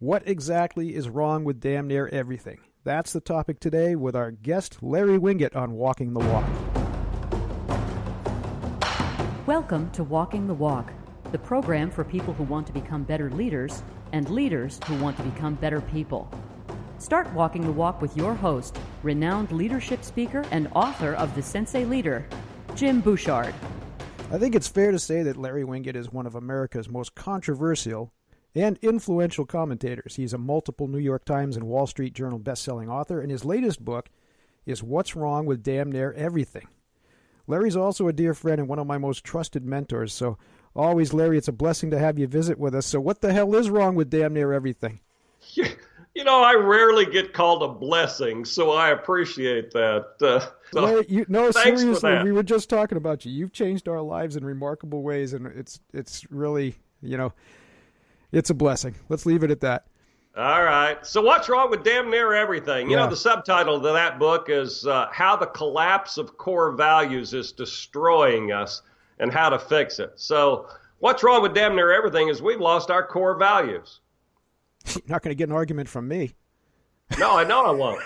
What exactly is wrong with damn near everything? That's the topic today with our guest, Larry Winget, on Walking the Walk. Welcome to Walking the Walk, the program for people who want to become better leaders and leaders who want to become better people. Start walking the walk with your host, renowned leadership speaker and author of The Sensei Leader, Jim Bouchard. I think it's fair to say that Larry Winget is one of America's most controversial and influential commentators. He's a multiple New York Times and Wall Street Journal bestselling author, and his latest book is What's Wrong with Damn Near Everything. Larry's also a dear friend and one of my most trusted mentors, so always, Larry, it's a blessing to have you visit with us. So what the hell is wrong with damn near everything? You know, I rarely get called a blessing, so I appreciate that. Larry, seriously, we were just talking about you. You've changed our lives in remarkable ways, and it's really, it's a blessing. Let's leave it at that. All right. So what's wrong with damn near everything? You know, the subtitle to that book is How the Collapse of Core Values is Destroying Us and How to Fix It. So what's wrong with damn near everything is we've lost our core values. You're not going to get an argument from me. No, I know I won't.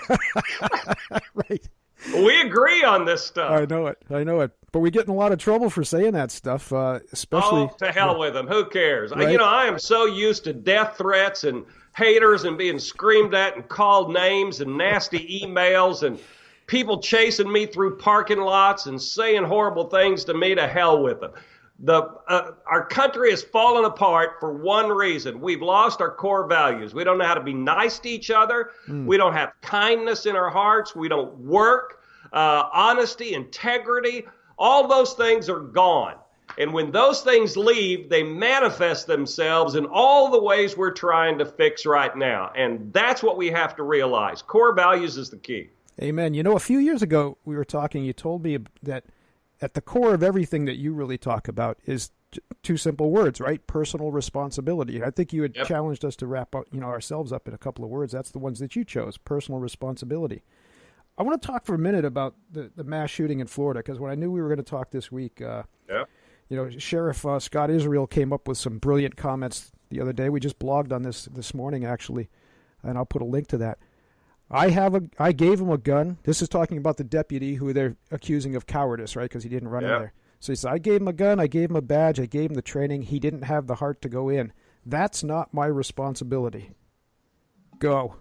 Right. We agree on this stuff. I know it. But we get in a lot of trouble for saying that stuff, especially... Oh, to hell with them. Who cares? Right? I am so used to death threats and haters and being screamed at and called names and nasty emails and people chasing me through parking lots and saying horrible things to me. To hell with them. Our country has fallen apart for one reason. We've lost our core values. We don't know how to be nice to each other. We don't have kindness in our hearts. We don't work. Honesty, integrity, all those things are gone. And when those things leave, they manifest themselves in all the ways we're trying to fix right now. And that's what we have to realize. Core values is the key. Amen. A few years ago, we were talking, you told me that at the core of everything that you really talk about is two simple words, right? Personal responsibility. I think you had challenged us to wrap up, ourselves up in a couple of words. That's the ones that you chose, personal responsibility. I want to talk for a minute about the mass shooting in Florida, because when I knew we were going to talk this week, Sheriff Scott Israel came up with some brilliant comments the other day. We just blogged on this morning, actually, and I'll put a link to that. I gave him a gun. This is talking about the deputy who they're accusing of cowardice, right? Because he didn't run in there. So he said, I gave him a gun, I gave him a badge, I gave him the training. He didn't have the heart to go in. That's not my responsibility. Go.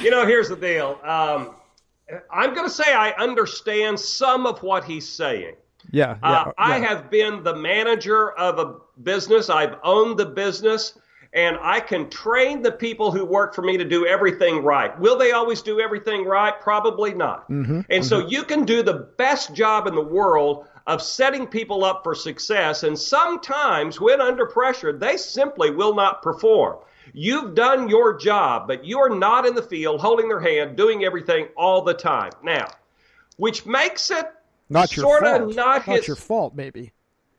Here's the deal. I'm going to say I understand some of what he's saying. I have been the manager of a business. I've owned the business. And I can train the people who work for me to do everything right. Will they always do everything right? Probably not. So you can do the best job in the world of setting people up for success. And sometimes when under pressure, they simply will not perform. You've done your job, but you're not in the field holding their hand, doing everything all the time. Now, which makes it not your fault, maybe.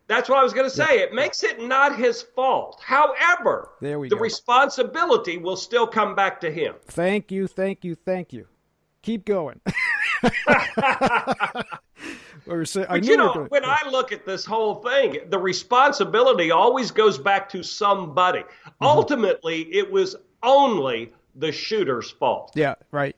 That's what I was going to say. It makes it not his fault. However, the responsibility will still come back to him. Thank you. Keep going. When I look at this whole thing, the responsibility always goes back to somebody. Ultimately, it was only the shooter's fault. Yeah, right.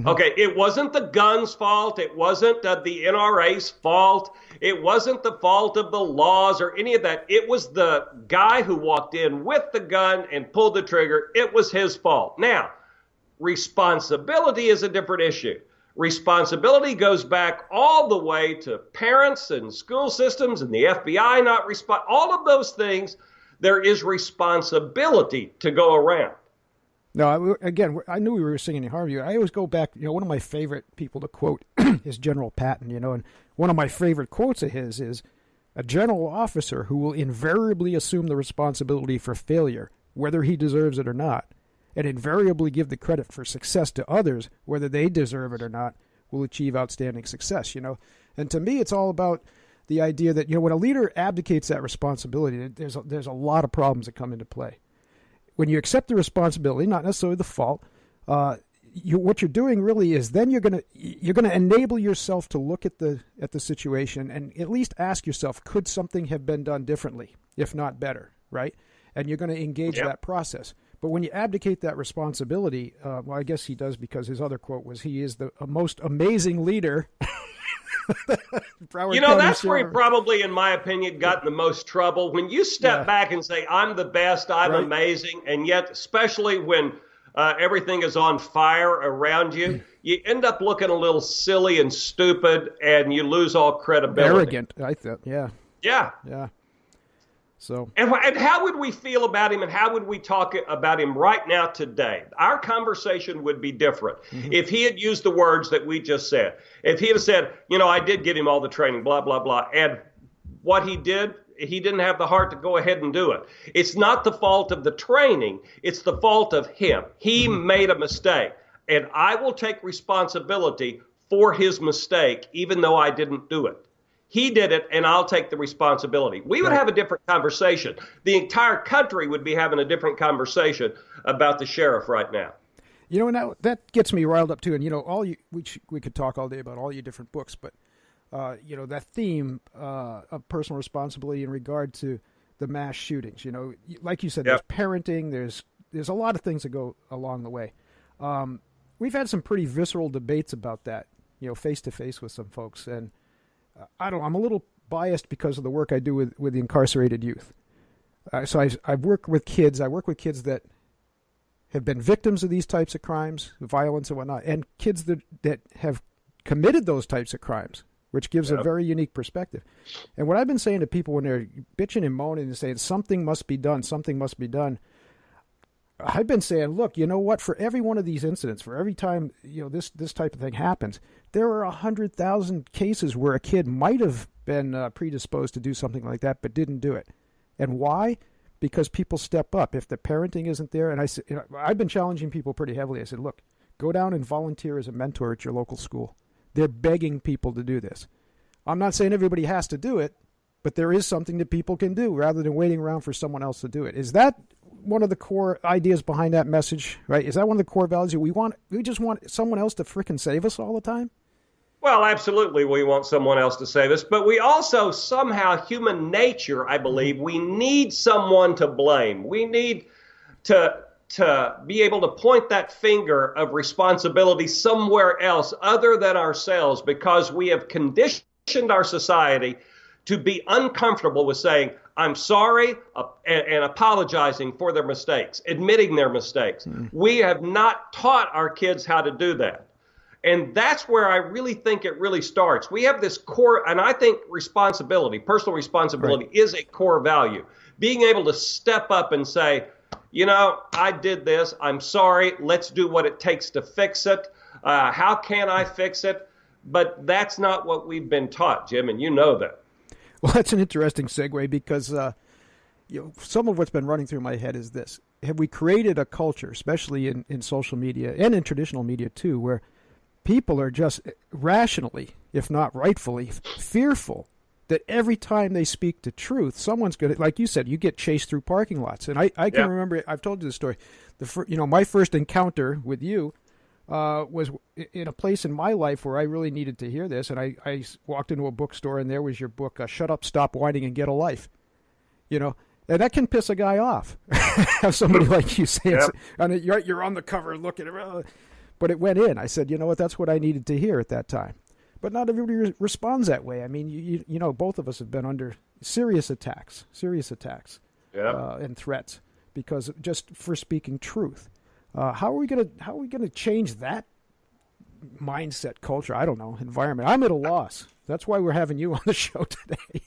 Okay, it wasn't the gun's fault. It wasn't the NRA's fault. It wasn't the fault of the laws or any of that. It was the guy who walked in with the gun and pulled the trigger. It was his fault. Now, responsibility is a different issue. Responsibility goes back all the way to parents and school systems and the FBI not respond. All of those things, there is responsibility to go around. No, again, I knew we were singing in Harvey. I always go back, one of my favorite people to quote is General Patton, and one of my favorite quotes of his is, a general officer who will invariably assume the responsibility for failure, whether he deserves it or not, and invariably give the credit for success to others, whether they deserve it or not, will achieve outstanding success, And to me, it's all about the idea that, when a leader abdicates that responsibility, there's a lot of problems that come into play. When you accept the responsibility, not necessarily the fault, what you're doing really is then you're gonna enable yourself to look at the situation and at least ask yourself, could something have been done differently, if not better, right? and you're going to engage that process. But when you abdicate that responsibility, well, I guess he does, because his other quote was, he is the most amazing leader. That's where he probably, in my opinion, got in the most trouble. When you step back and say, I'm the best, I'm amazing, and yet, especially when everything is on fire around you, you end up looking a little silly and stupid, and you lose all credibility. Arrogant, I thought, yeah. So, and how would we feel about him, and how would we talk about him right now today? Our conversation would be different if he had used the words that we just said. If he had said, I did give him all the training, blah, blah, blah, and what he didn't have the heart to go ahead and do it. It's not the fault of the training. It's the fault of him. He made a mistake, and I will take responsibility for his mistake, even though I didn't do it. He did it, and I'll take the responsibility. We would have a different conversation. The entire country would be having a different conversation about the sheriff right now. And that gets me riled up too. And we could talk all day about all your different books, but that theme of personal responsibility in regard to the mass shootings. Like you said, there's parenting. There's a lot of things that go along the way. We've had some pretty visceral debates about that. Face to face with some folks, and I'm a little biased because of the work I do with the incarcerated youth. So I've worked with kids. I work with kids that have been victims of these types of crimes, violence and whatnot, and kids that have committed those types of crimes, which gives a very unique perspective. And what I've been saying to people when they're bitching and moaning and saying something must be done, I've been saying, look, you know what? For every one of these incidents, for every time this type of thing happens, there are 100,000 cases where a kid might have been predisposed to do something like that, but didn't do it. And why? Because people step up. If the parenting isn't there, and I've been challenging people pretty heavily. I said, look, go down and volunteer as a mentor at your local school. They're begging people to do this. I'm not saying everybody has to do it, but there is something that people can do rather than waiting around for someone else to do it. Is that one of the core ideas behind that message, right? Is that one of the core values? We just want someone else to frickin' save us all the time? Well, absolutely, we want someone else to save us, but we also somehow, human nature, I believe, we need someone to blame. We need to be able to point that finger of responsibility somewhere else other than ourselves, because we have conditioned our society to be uncomfortable with saying, I'm sorry, and apologizing for their mistakes, admitting their mistakes. We have not taught our kids how to do that. And that's where I really think it really starts. We have this core, and I think responsibility, personal responsibility, is a core value. Being able to step up and say, I did this. I'm sorry. Let's do what it takes to fix it. How can I fix it? But that's not what we've been taught, Jim, and you know that. Well, that's an interesting segue, because some of what's been running through my head is this. Have we created a culture, especially in social media and in traditional media too, where people are just rationally, if not rightfully, fearful that every time they speak the truth, someone's going to, like you said, you get chased through parking lots. And I can remember, I've told you the story. My first encounter with you was in a place in my life where I really needed to hear this. And I walked into a bookstore, and there was your book, Shut Up, Stop Whining, and Get a Life. And that can piss a guy off. Have somebody like you say, and you're on the cover looking around. But it went in. I said, you know what, that's what I needed to hear at that time. But not everybody responds that way. I mean, you know, both of us have been under serious attacks and threats because just for speaking truth. How are we gonna change that mindset, culture? I don't know, environment. I'm at a loss. That's why we're having you on the show today.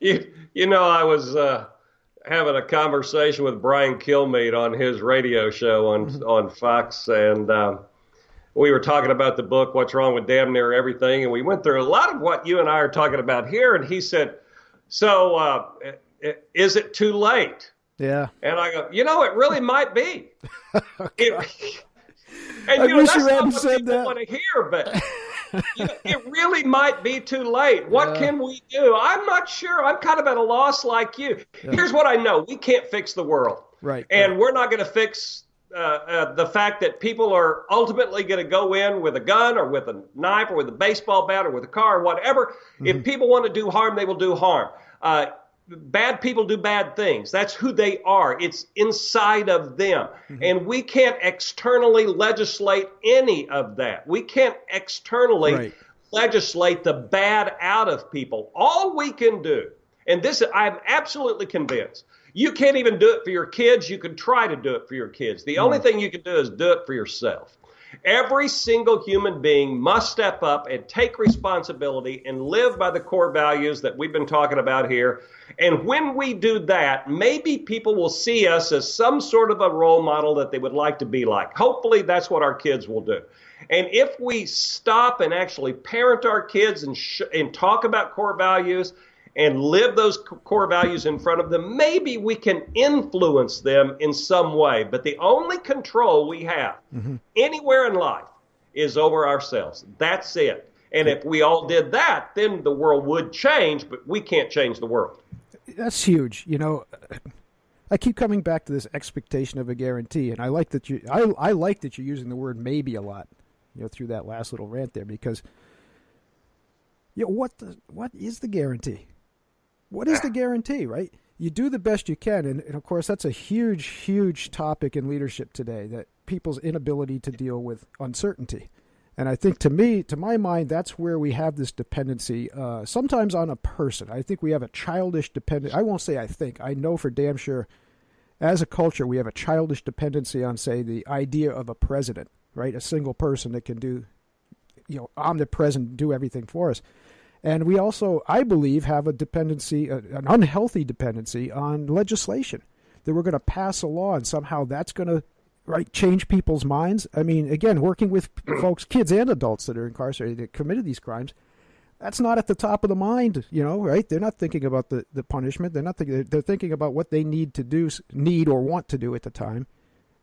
I was having a conversation with Brian Kilmeade on his radio show on Fox, and we were talking about the book, What's Wrong with Damn Near Everything, and we went through a lot of what you and I are talking about here, and he said, so is it too late? Yeah. And I go, it really might be. I wish you hadn't said that. I want to hear, but it really might be too late. What can we do? I'm not sure. I'm kind of at a loss like you. Yeah. Here's what I know. We can't fix the world. Right. And we're not going to fix the fact that people are ultimately going to go in with a gun or with a knife or with a baseball bat or with a car or whatever. Mm-hmm. If people want to do harm, they will do harm. bad people do bad things. That's who they are. It's inside of them. And we can't externally legislate any of that. We can't externally legislate the bad out of people. All we can do, and this I'm absolutely convinced, you can't even do it for your kids. You can try to do it for your kids. The only thing you can do is do it for yourself. Every single human being must step up and take responsibility and live by the core values that we've been talking about here. And when we do that, maybe people will see us as some sort of a role model that they would like to be like. Hopefully that's what our kids will do. And if we stop and actually parent our kids and talk about core values and live those core values in front of them, maybe we can influence them in some way. But the only control we have anywhere in life is over ourselves. That's it. And if we all did that, then the world would change, but we can't change the world. That's huge. You know, I keep coming back to this expectation of a guarantee, and I like that I like that you're using the word maybe a lot, you know, through that last little rant there, because you know, what is the guarantee? What is the guarantee, right? You do the best you can. And of course, that's a huge, huge topic in leadership today, that people's inability to deal with uncertainty. And I think to my mind, that's where we have this dependency, sometimes on a person. I think we have a childish dependency. I won't say I think. I know for damn sure, as a culture, we have a childish dependency on, say, the idea of a president, right? A single person that can do, you know, omnipresent, do everything for us. And we also, I believe, have a dependency, an unhealthy dependency on legislation, that we're going to pass a law and somehow that's going to change people's minds. I mean, again, working with folks, kids and adults that are incarcerated, that committed these crimes, that's not at the top of the mind, you know, right? They're not thinking about the punishment. They're thinking about what they need or want to do at the time,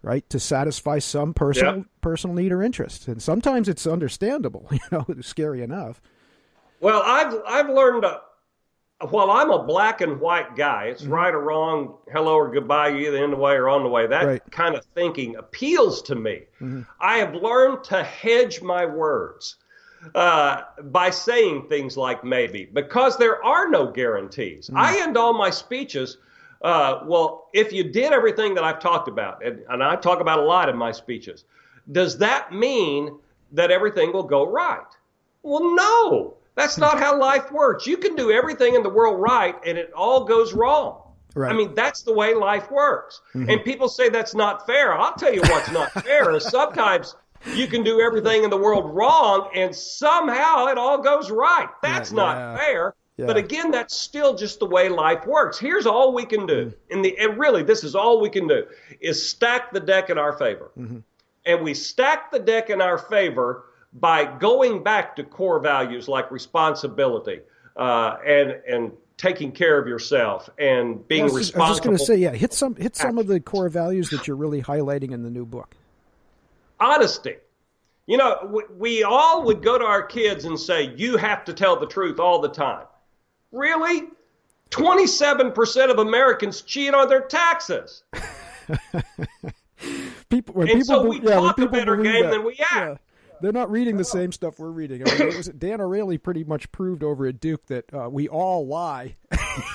right, to satisfy some personal need or interest. And sometimes it's understandable, you know, it's scary enough. Well, I've learned, while I'm a black and white guy, it's right or wrong, hello or goodbye, you're either in the way or on the way. That kind of thinking appeals to me. I have learned to hedge my words by saying things like maybe, because there are no guarantees. I end all my speeches, well, if you did everything that I've talked about, and I talk about a lot in my speeches, does that mean that everything will go right? Well, no. That's not how life works. You can do everything in the world right, and it all goes wrong. Right. I mean, that's the way life works. And people say that's not fair. I'll tell you what's not fair is sometimes you can do everything in the world wrong, and somehow it all goes right. That's not fair. Yeah. But again, that's still just the way life works. Here's all we can do. And really, this is all we can do, is stack the deck in our favor. And we stack the deck in our favor by going back to core values like responsibility and taking care of yourself and being responsible. I was just going to say, hit some of the core values that you're really highlighting in the new book. Honesty. You know, we all would go to our kids and say, you have to tell the truth all the time. Really? 27% of Americans cheat on their taxes. We talk a better game than we act. Yeah. They're not reading the same stuff we're reading. I mean, Dan O'Reilly pretty much proved over at Duke that we all lie,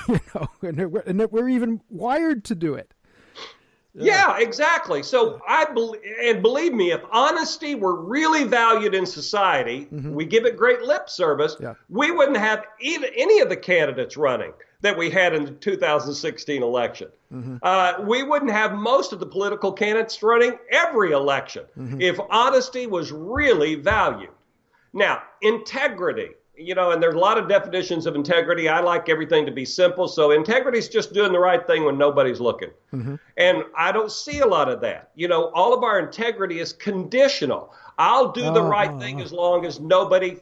you know, and that we're even wired to do it. Yeah, exactly. So believe me, if honesty were really valued in society, we give it great lip service, we wouldn't have any of the candidates running that we had in the 2016 election. We wouldn't have most of the political candidates running every election if honesty was really valued. Now, integrity, you know, and there's a lot of definitions of integrity. I like everything to be simple. So integrity is just doing the right thing when nobody's looking. And I don't see a lot of that. You know, all of our integrity is conditional. I'll do the right thing as long as nobody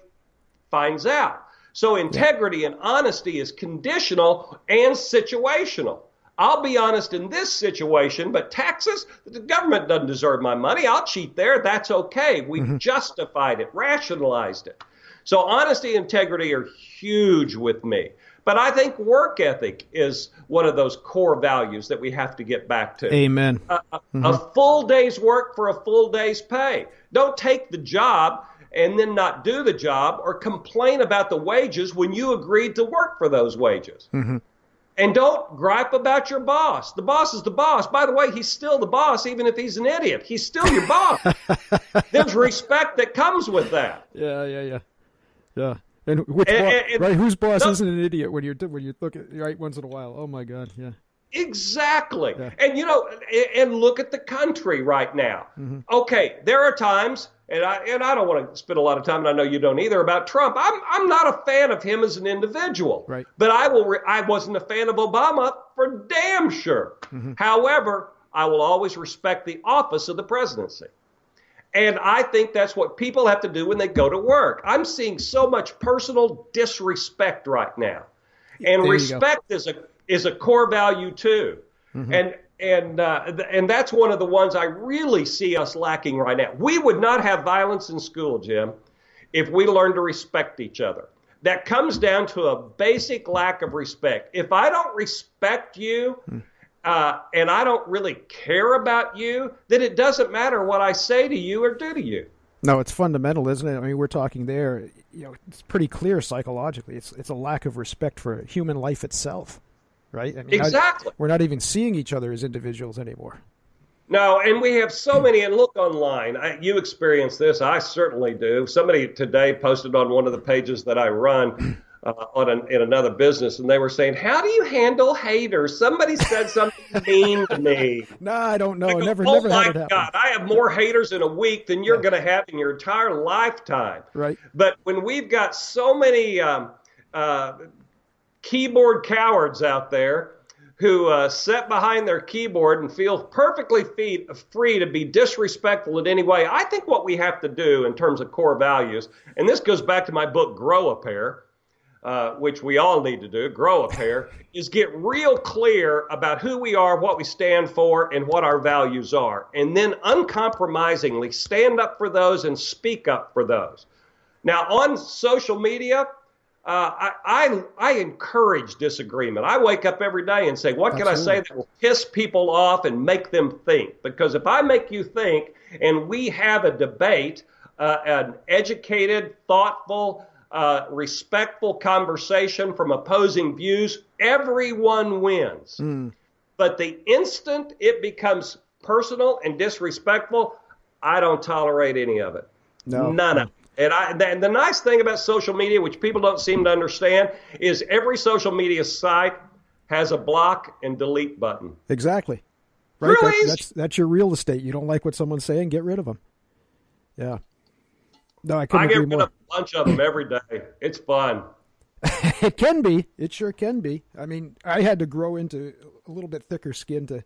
finds out. So integrity and honesty is conditional and situational. I'll be honest in this situation, but taxes, the government doesn't deserve my money. I'll cheat there. That's okay. We've justified it, rationalized it. So honesty and integrity are huge with me. But I think work ethic is one of those core values that we have to get back to. Amen. A full day's work for a full day's pay. Don't take the job and then not do the job or complain about the wages when you agreed to work for those wages. And don't gripe about your boss. The boss is the boss. By the way, he's still the boss, even if he's an idiot. He's still your boss. There's respect that comes with that. Yeah. And which right? Whose boss isn't an idiot when you look at right once in a while? Oh my God, yeah. Exactly. Yeah. And and look at the country right now. Mm-hmm. Okay, there are times, and I don't want to spend a lot of time, and I know you don't either, about Trump. I'm not a fan of him as an individual. Right. But I wasn't a fan of Obama for damn sure. Mm-hmm. However, I will always respect the office of the presidency. And I think that's what people have to do when they go to work. I'm seeing so much personal disrespect right now. And respect is a core value too. Mm-hmm. And that's one of the ones I really see us lacking right now. We would not have violence in school, Jim, if we learned to respect each other. That comes down to a basic lack of respect. If I don't respect you, and I don't really care about you, then it doesn't matter what I say to you or do to you. No, it's fundamental, isn't it? I mean, we're talking there, it's pretty clear psychologically. It's a lack of respect for human life itself, right? I mean, exactly. We're not even seeing each other as individuals anymore. No, and we have so many, and look online, you experience this, I certainly do. Somebody today posted on one of the pages that I run in another business, and they were saying, how do you handle haters? Somebody said something mean to me. No, I don't know. I go, never oh had it happen. God, I have more haters in a week than you're going to have in your entire lifetime. Right. But when we've got so many keyboard cowards out there who sit behind their keyboard and feel perfectly free to be disrespectful in any way, I think what we have to do in terms of core values, and this goes back to my book, Grow a Pair, which we all need to do, grow a pair, is get real clear about who we are, what we stand for, and what our values are. And then uncompromisingly stand up for those and speak up for those. Now, on social media, I encourage disagreement. I wake up every day and say, what can I say that will piss people off and make them think? Because if I make you think and we have a debate, an educated, thoughtful, respectful conversation from opposing views, everyone wins. But the instant it becomes personal and disrespectful, I don't tolerate any of it. No. None of it. And the nice thing about social media, which people don't seem to understand, is every social media site has a block and delete button. Exactly. Right. Really? That's your real estate. You don't like what someone's saying, get rid of them. Yeah. No, I get agree rid more. of a bunch of them every day. It's fun. It can be. It sure can be. I mean, I had to grow into a little bit thicker skin to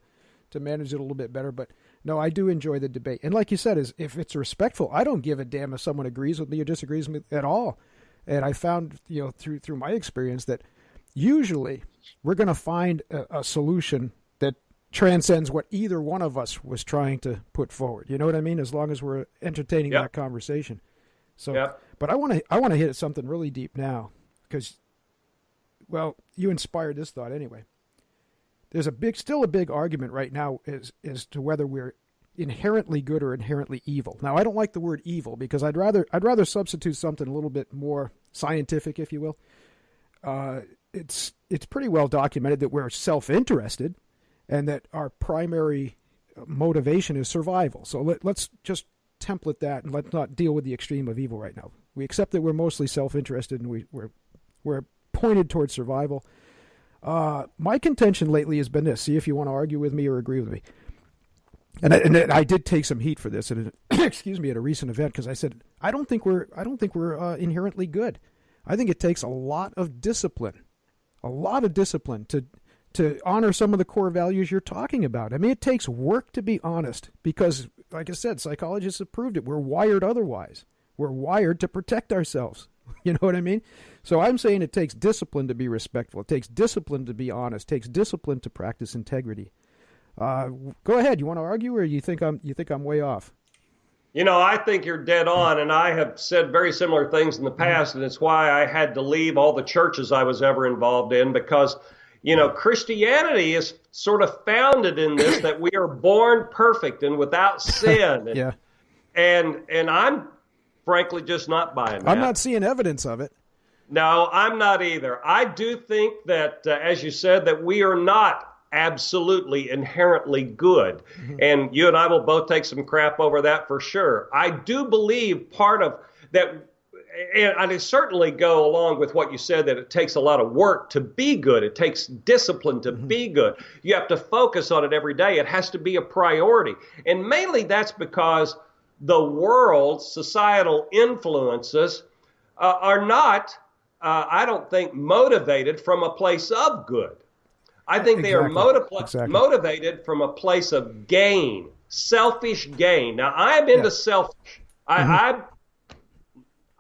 manage it a little bit better. But no, I do enjoy the debate. And like you said, if it's respectful, I don't give a damn if someone agrees with me or disagrees with me at all. And I found, through my experience that usually we're going to find a solution that transcends what either one of us was trying to put forward. You know what I mean? As long as we're entertaining that conversation. So, but I want to hit something really deep now because, well, you inspired this thought anyway. There's still a big argument right now as to whether we're inherently good or inherently evil. Now, I don't like the word evil because I'd rather substitute something a little bit more scientific, if you will. It's pretty well documented that we're self-interested and that our primary motivation is survival. So let's just template that and let's not deal with the extreme of evil right now. We accept that we're mostly self-interested and we're pointed towards survival. My contention lately has been this. See if you want to argue with me or agree with me. And I did take some heat for this at a recent event because I said I don't think we're inherently good. I think it takes a lot of discipline to honor some of the core values you're talking about. I mean, it takes work to be honest because, like I said, psychologists have proved it. We're wired otherwise. We're wired to protect ourselves. You know what I mean? So I'm saying it takes discipline to be respectful. It takes discipline to be honest. It takes discipline to practice integrity. Go ahead. You want to argue, or you think I'm way off? I think you're dead on, and I have said very similar things in the past, and it's why I had to leave all the churches I was ever involved in because, Christianity is sort of founded in this that we are born perfect and without sin. Yeah. And I'm frankly just not buying that. I'm not seeing evidence of it. No, I'm not either. I do think that, as you said, that we are not absolutely inherently good. Mm-hmm. And you and I will both take some crap over that for sure. I do believe part of that, and I certainly go along with what you said, that it takes a lot of work to be good. It takes discipline to mm-hmm. be good. You have to focus on it every day. It has to be a priority. And mainly that's because the world's societal influences are not, I don't think, motivated from a place of good. I think they are motivated from a place of gain, selfish gain. Now, I'm into selfish. Mm-hmm.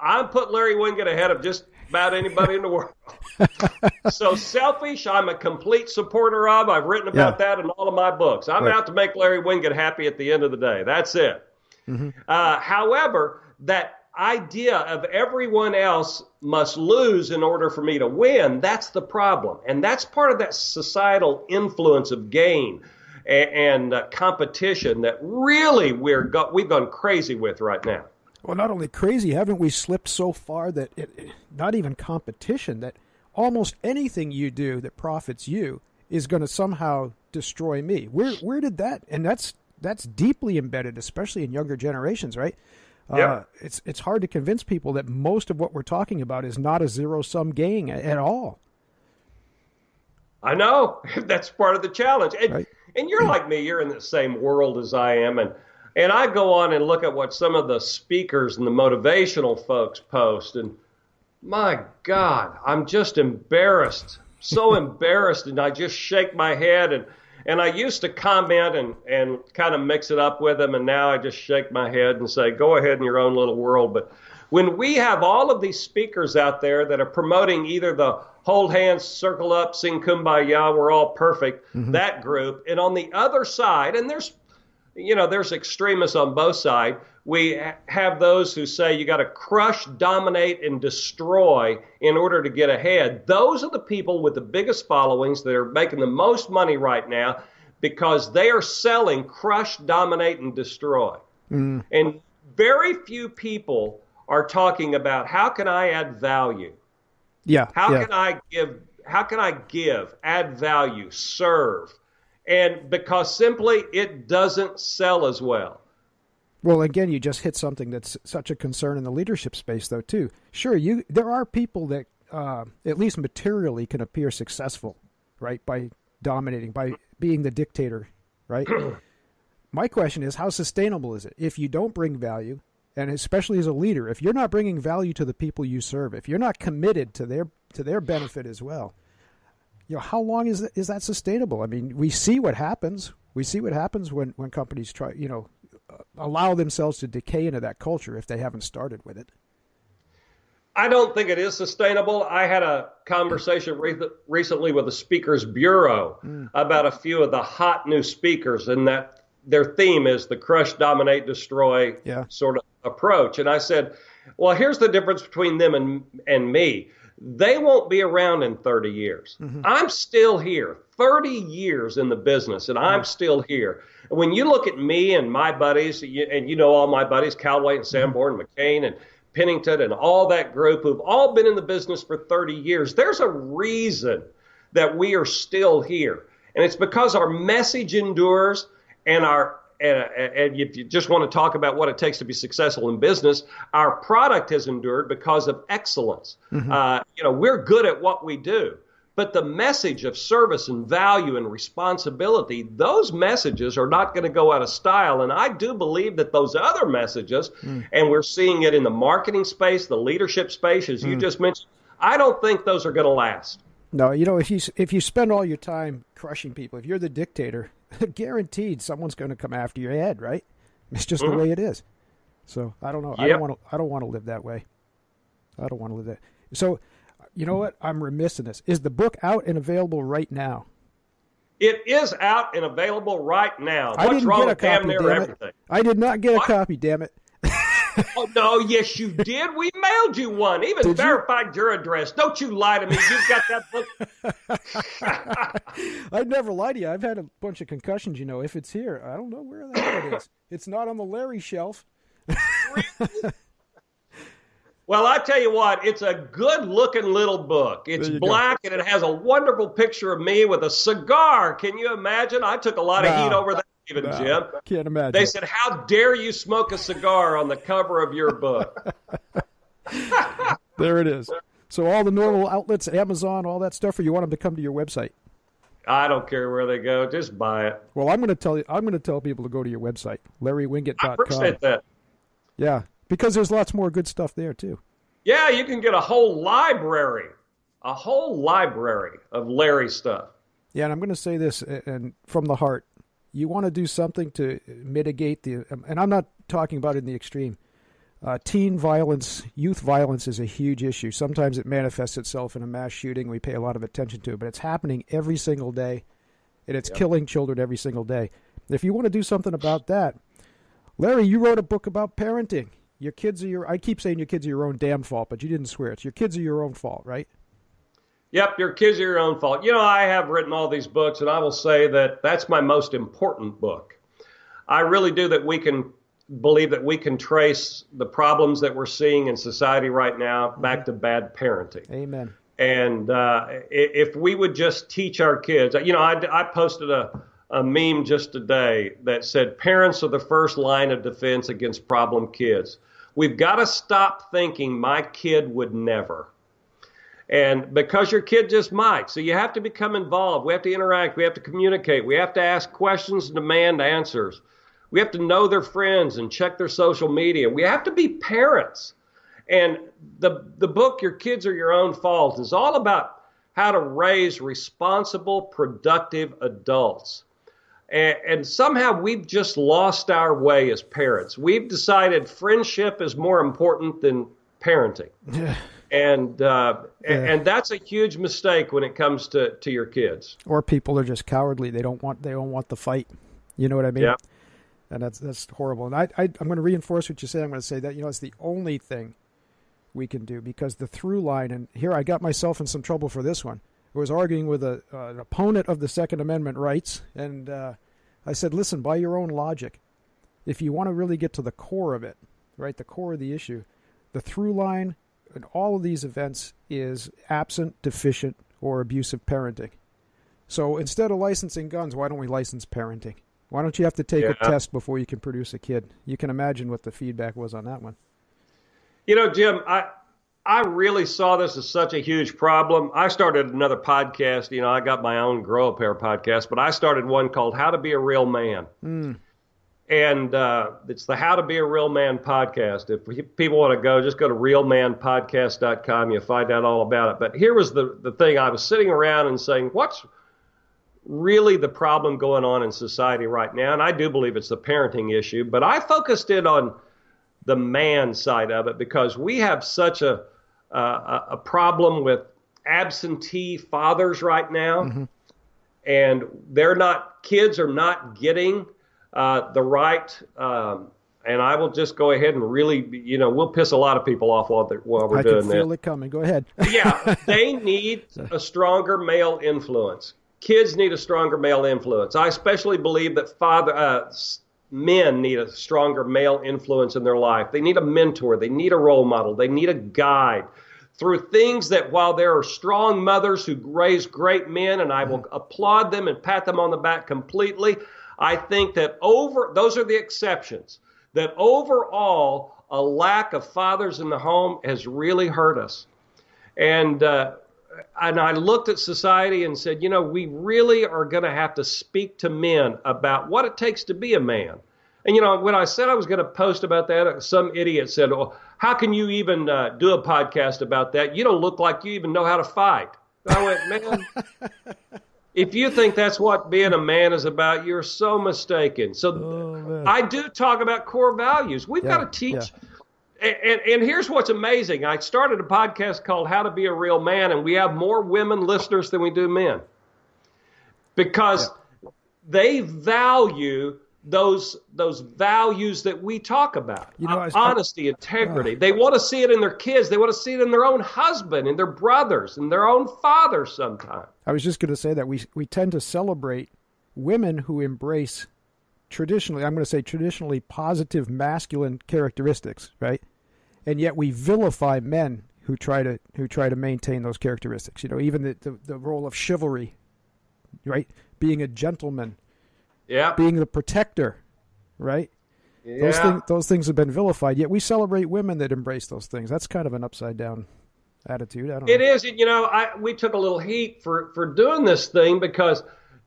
I put Larry Winget ahead of just about anybody in the world. So selfish, I'm a complete supporter of. I've written about that in all of my books. I'm out to make Larry Winget happy at the end of the day. That's it. Mm-hmm. However, that idea of everyone else must lose in order for me to win, that's the problem. And that's part of that societal influence of gain and competition that really we've gone crazy with right now. Well, not only crazy, haven't we slipped so far that not even competition, that almost anything you do that profits you is going to somehow destroy me? Where did that? And that's deeply embedded, especially in younger generations, right? It's hard to convince people that most of what we're talking about is not a zero-sum game at all. I know. That's part of the challenge. And you're like me. You're in the same world as I am. And I go on and look at what some of the speakers and the motivational folks post. And my God, I'm just embarrassed. So embarrassed. And I just shake my head. And I used to comment and kind of mix it up with them, and now I just shake my head and say, go ahead in your own little world. But when we have all of these speakers out there that are promoting either the hold hands, circle up, sing kumbaya, we're all perfect, mm-hmm. that group, and on the other side, and there's extremists on both sides, we have those who say you got to crush, dominate, and destroy in order to get ahead. Those are the people with the biggest followings that are making the most money right now because they are selling crush, dominate, and destroy. Mm. And very few people are talking about how can I add value? How can I give, add value, serve? And because simply it doesn't sell as well. Well, again, you just hit something that's such a concern in the leadership space, though, too. Sure, there are people that, at least materially, can appear successful, right, by dominating, by being the dictator, right? My question is, how sustainable is it? If you don't bring value, and especially as a leader, if you're not bringing value to the people you serve, if you're not committed to their benefit as well, how long is that sustainable? I mean, we see what happens. We see what happens when companies try, allow themselves to decay into that culture if they haven't started with it. I don't think it is sustainable. I had a conversation recently with the Speakers Bureau about a few of the hot new speakers, and that their theme is the crush, dominate, destroy sort of approach. And I said, well, here's the difference between them and me. They won't be around in 30 years. Mm-hmm. I'm still here, 30 years in the business, and I'm still here. When you look at me and my buddies, and all my buddies, Callaway and Sanborn, McCain and Pennington and all that group who've all been in the business for 30 years, there's a reason that we are still here. And it's because our message endures and and if you just want to talk about what it takes to be successful in business, our product has endured because of excellence. Mm-hmm. We're good at what we do. But the message of service and value and responsibility, those messages are not going to go out of style. And I do believe that those other messages, and we're seeing it in the marketing space, the leadership space, as you just mentioned, I don't think those are going to last. No, if you spend all your time crushing people, if you're the dictator, guaranteed someone's going to come after your head, right? It's just the way it is. So I don't know. Yep. I don't want to live that way. I don't want to live that. So, you know what? I'm remiss in this. Is the book out and available right now? It is out and available right now. I What's didn't wrong get a with damn copy, near damn everything? it. I did not get a copy, damn it. Oh, no, yes, you did. We mailed you one. Even verified your address. Don't you lie to me. You've got that book. I'd never lie to you. I've had a bunch of concussions, if it's here. I don't know where the hell it is. It's not on the Larry shelf. Well, I tell you what, it's a good-looking little book. It's black, and it has a wonderful picture of me with a cigar. Can you imagine? I took a lot of heat over that, even, Jim. Can't imagine. They said, how dare you smoke a cigar on the cover of your book? There it is. So all the normal outlets, Amazon, all that stuff, or you want them to come to your website? I don't care where they go. Just buy it. Well, I'm going to tell people to go to your website, LarryWinget.com. I appreciate that. Yeah, because there's lots more good stuff there, too. Yeah, you can get a whole library of Larry stuff. Yeah, and I'm going to say this, and from the heart, you want to do something to mitigate and I'm not talking about it in the extreme. Teen violence, youth violence is a huge issue. Sometimes it manifests itself in a mass shooting. We pay a lot of attention to it, but it's happening every single day, and it's killing children every single day. If you want to do something about that, Larry, you wrote a book about parenting. Your kids are I keep saying your kids are your own damn fault, but you didn't swear. It's your kids are your own fault, right? Yep, your kids are your own fault. You know, I have written all these books, and I will say that that's my most important book. I really do believe that we can trace the problems that we're seeing in society right now back to bad parenting. Amen. And if we would just teach our kids, you know, I posted a meme just today that said parents are the first line of defense against problem kids. We've got to stop thinking my kid would never. And because your kid just might. So you have to become involved. We have to interact. We have to communicate. We have to ask questions and demand answers. We have to know their friends and check their social media. We have to be parents. And the book, Your Kids Are Your Own Fault, is all about how to raise responsible, productive adults. And somehow we've just lost our way as parents. We've decided friendship is more important than parenting. Yeah. And that's a huge mistake when it comes to your kids. Or people are just cowardly. They don't want the fight. You know what I mean? Yeah. And that's horrible. And I'm going to reinforce what you say. I'm going to say that, you know, it's the only thing we can do, because the through line, and here I got myself in some trouble for this one. I was arguing with an opponent of the Second Amendment rights, and I said, listen, by your own logic, if you want to really get to the core of it, right, the core of the issue, the through line in all of these events is absent, deficient, or abusive parenting. So instead of licensing guns, why don't we license parenting? Why don't you have to take a test before you can produce a kid? You can imagine what the feedback was on that one. You know, Jim, I really saw this as such a huge problem. I started another podcast. You know, I got my own Grow a Pair podcast, but I started one called How to Be a Real Man. And it's the How to Be a Real Man podcast. If people want to go, just go to realmanpodcast.com. You'll find out all about it. But here was the thing. I was sitting around and saying, what's really the problem going on in society right now? And I do believe it's the parenting issue, but I focused in on the man side of it, because we have such a problem with absentee fathers right now, and kids are not getting the right. And I will just go ahead and really, you know, we'll piss a lot of people off while we're doing this. I can feel it coming. Go ahead. Yeah, they need a stronger male influence. Kids need a stronger male influence. I especially believe that men need a stronger male influence in their life. They need a mentor. They need a role model. They need a guide through things that, while there are strong mothers who raise great men, and I will applaud them and pat them on the back completely, I think that those are the exceptions, that overall a lack of fathers in the home has really hurt us. And I looked at society and said, you know, we really are going to have to speak to men about what it takes to be a man. And, you know, when I said I was going to post about that, some idiot said, oh, how can you even do a podcast about that? You don't look like you even know how to fight. And I went, man, if you think that's what being a man is about, you're so mistaken. So I do talk about core values. We've got to teach. And here's what's amazing. I started a podcast called How to Be a Real Man, and we have more women listeners than we do men, because they value those values that we talk about. You know, honesty, integrity. They want to see it in their kids. They want to see it in their own husband, in their brothers, in their own father sometimes. I was just going to say that we tend to celebrate women who embrace traditionally positive masculine characteristics, right? and yet we vilify men who try to maintain those characteristics. You know, even the role of chivalry, right? Being a gentleman, being the protector, right? Yeah. Those things have been vilified. Yet we celebrate women that embrace those things. That's kind of an upside down attitude. I don't know. It is. You know, we took a little heat for doing this thing because,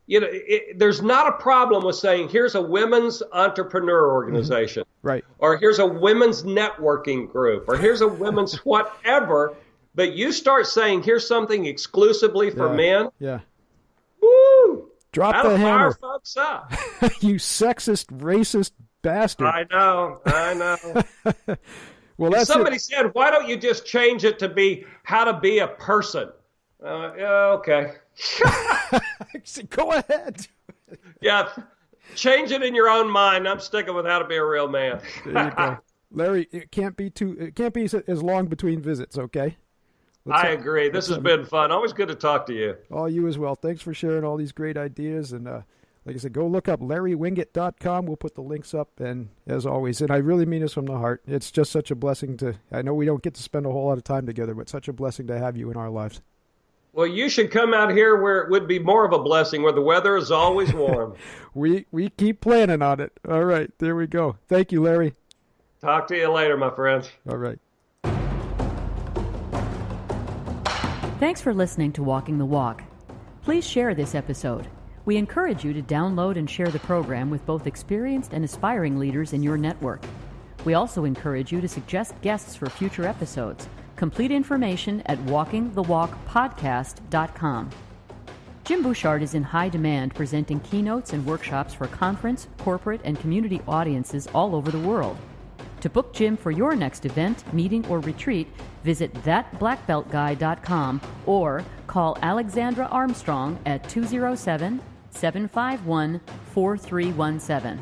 you know, there's not a problem with saying here's a women's entrepreneur organization, right? Or here's a women's networking group, or here's a women's whatever. But you start saying here's something exclusively for men. Yeah. Woo! Drop the hammer. Fire folks up. You sexist, racist bastard. I know. Well, that's somebody said, why don't you just change it to be how to be a person? Okay. Go ahead. Yeah, change it in your own mind. I'm sticking with how to be a real man. There you go. Larry, it can't be as long between visits, okay? I agree. This has been fun. Always good to talk to you. Oh, you as well. Thanks for sharing all these great ideas. And like I said, go look up LarryWinget.com. We'll put the links up. And as always, and I really mean this from the heart, it's just such a blessing I know we don't get to spend a whole lot of time together, but such a blessing to have you in our lives. Well, you should come out here where it would be more of a blessing, where the weather is always warm. We keep planning on it. All right, there we go. Thank you, Larry. Talk to you later, my friends. All right. Thanks for listening to Walking the Walk. Please share this episode. We encourage you to download and share the program with both experienced and aspiring leaders in your network. We also encourage you to suggest guests for future episodes. Complete information at walkingthewalkpodcast.com. Jim Bouchard is in high demand, presenting keynotes and workshops for conference, corporate, and community audiences all over the world. To book Jim for your next event, meeting, or retreat, visit thatblackbeltguy.com or call Alexandra Armstrong at 207-751-4317.